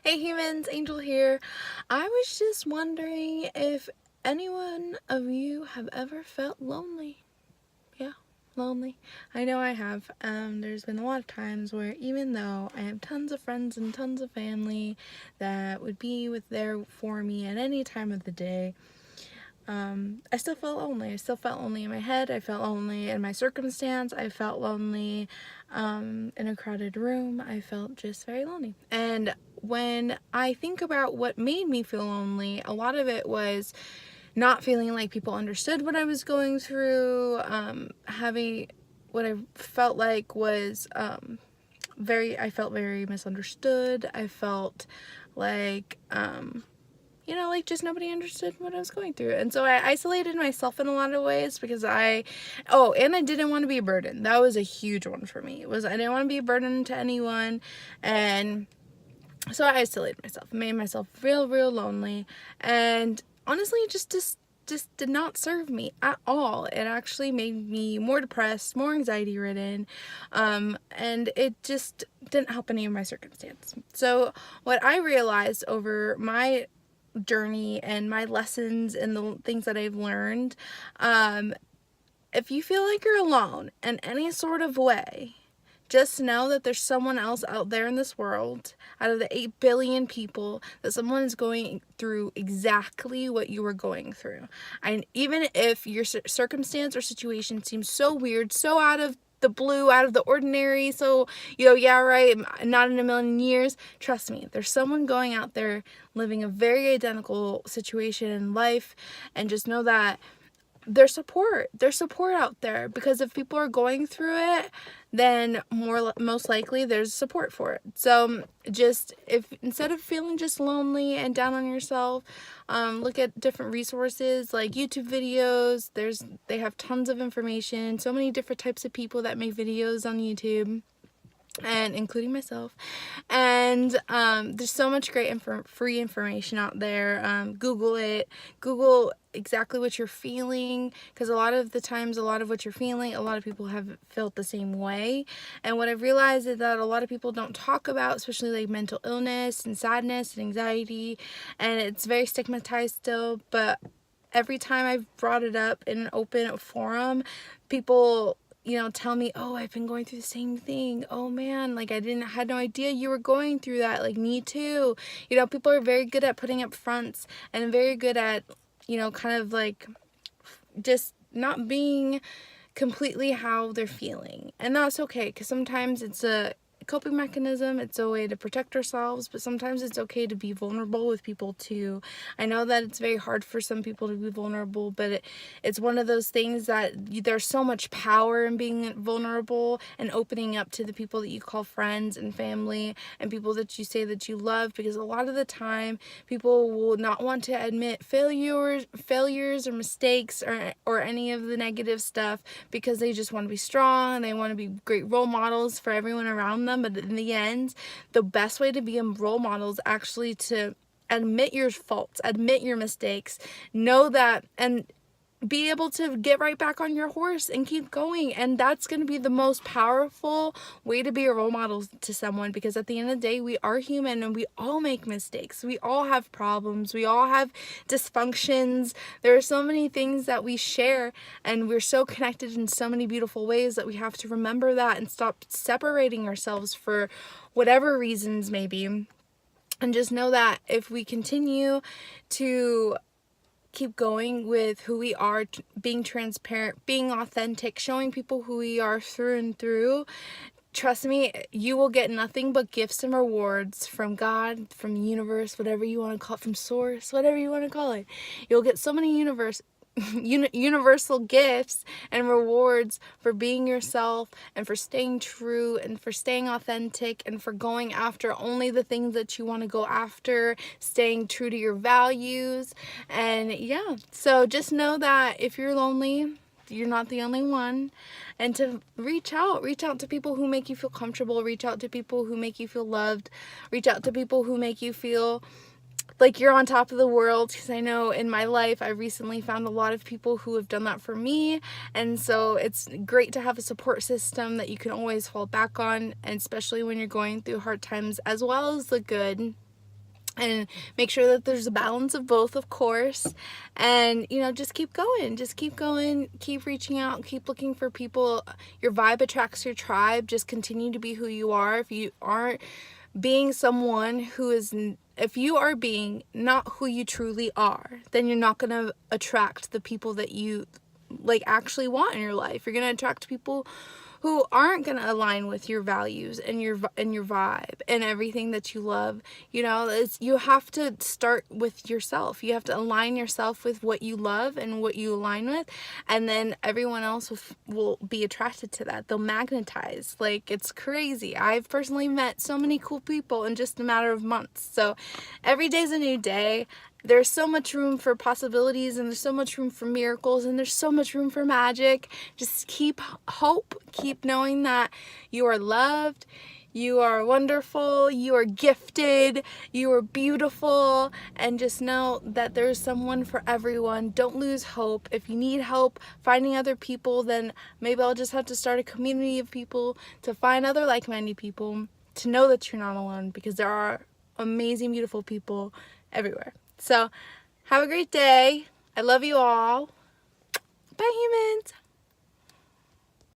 Hey humans, Angel here. I was just wondering if anyone of you have ever felt lonely. Yeah, lonely. I know I have. There's been a lot of times where even though I have tons of friends and tons of family that would be there for me at any time of the day, I still felt lonely. I still felt lonely in my head. I felt lonely in my circumstance. I felt lonely in a crowded room. I felt just very lonely. And when I think about what made me feel lonely, a lot of it was not feeling like people understood what I was going through, having what I felt like was I felt very misunderstood. I felt like, like just nobody understood what I was going through. And so I isolated myself in a lot of ways because and I didn't want to be a burden. That was a huge one for me. I didn't want to be a burden to anyone. And so I isolated myself, made myself real, real lonely. And honestly, just did not serve me at all. It actually made me more depressed, more anxiety ridden, and it just didn't help any of my circumstance. So what I realized over my journey and my lessons and the things that I've learned, if you feel like you're alone in any sort of way, just know that there's someone else out there in this world, out of the 8 billion people, that someone is going through exactly what you were going through. And even if your circumstance or situation seems so weird, so out of the blue, out of the ordinary, so, yeah, right, not in a million years, trust me, there's someone going out there living a very identical situation in life, and just know that there's support out there, because if people are going through it, then most likely there's support for it. So just, if instead of feeling just lonely and down on yourself, look at different resources like YouTube videos. They have tons of information, so many different types of people that make videos on YouTube, and including myself. And there's so much great free information out there. Google it. Google exactly what you're feeling, because a lot of the times, a lot of what you're feeling, a lot of people have felt the same way. And what I've realized is that a lot of people don't talk about, especially like mental illness and sadness and anxiety, and it's very stigmatized still. But every time I've brought it up in an open forum, people tell me, oh, I've been going through the same thing. Oh man, like had no idea you were going through that. Like, me too. People are very good at putting up fronts, and very good at, kind of like just not being completely how they're feeling. And that's okay, because sometimes it's a coping mechanism, it's a way to protect ourselves, but sometimes it's okay to be vulnerable with people too. I know that it's very hard for some people to be vulnerable, but it's one of those things that there's so much power in being vulnerable and opening up to the people that you call friends and family, and people that you say that you love, because a lot of the time people will not want to admit failures or mistakes, or any of the negative stuff, because they just want to be strong and they want to be great role models for everyone around them. But in the end, the best way to be a role model is actually to admit your faults, admit your mistakes, know that, and be able to get right back on your horse and keep going. And that's going to be the most powerful way to be a role model to someone, because at the end of the day, we are human and we all make mistakes. We all have problems. We all have dysfunctions. There are so many things that we share, and we're so connected in so many beautiful ways that we have to remember that and stop separating ourselves for whatever reasons maybe. And just know that if we continue to keep going with who we are, being transparent, being authentic, showing people who we are through and through, trust me, you will get nothing but gifts and rewards from God, from the universe, whatever you want to call it, from source, whatever you want to call it. You'll get so many universal gifts and rewards for being yourself, and for staying true, and for staying authentic, and for going after only the things that you want to go after, staying true to your values. And yeah, so just know that if you're lonely, you're not the only one, and to reach out to people who make you feel comfortable, reach out to people who make you feel loved, reach out to people who make you feel like you're on top of the world, because I know in my life I recently found a lot of people who have done that for me. And so it's great to have a support system that you can always fall back on, and especially when you're going through hard times as well as the good. and make sure that there's a balance of both, of course. And just keep going, keep reaching out, keep looking for people. Your vibe attracts your tribe. Just continue to be who you are. If you aren't being someone who is, if you are being not who you truly are, then you're not going to attract the people that you actually want in your life. You're going to attract people who aren't going to align with your values and your vibe and everything that you love. You have to start with yourself. You have to align yourself with what you love and what you align with, and then everyone else will be attracted to that. They'll magnetize. It's crazy. I've personally met so many cool people in just a matter of months. So every day's a new day. There's so much room for possibilities, and there's so much room for miracles, and there's so much room for magic. Just keep hope. Keep knowing that you are loved, you are wonderful, you are gifted, you are beautiful, and just know that there's someone for everyone. Don't lose hope. If you need help finding other people, then maybe I'll just have to start a community of people to find other like-minded people, to know that you're not alone, because there are amazing, beautiful people everywhere. So, have a great day. I love you all. Bye, humans.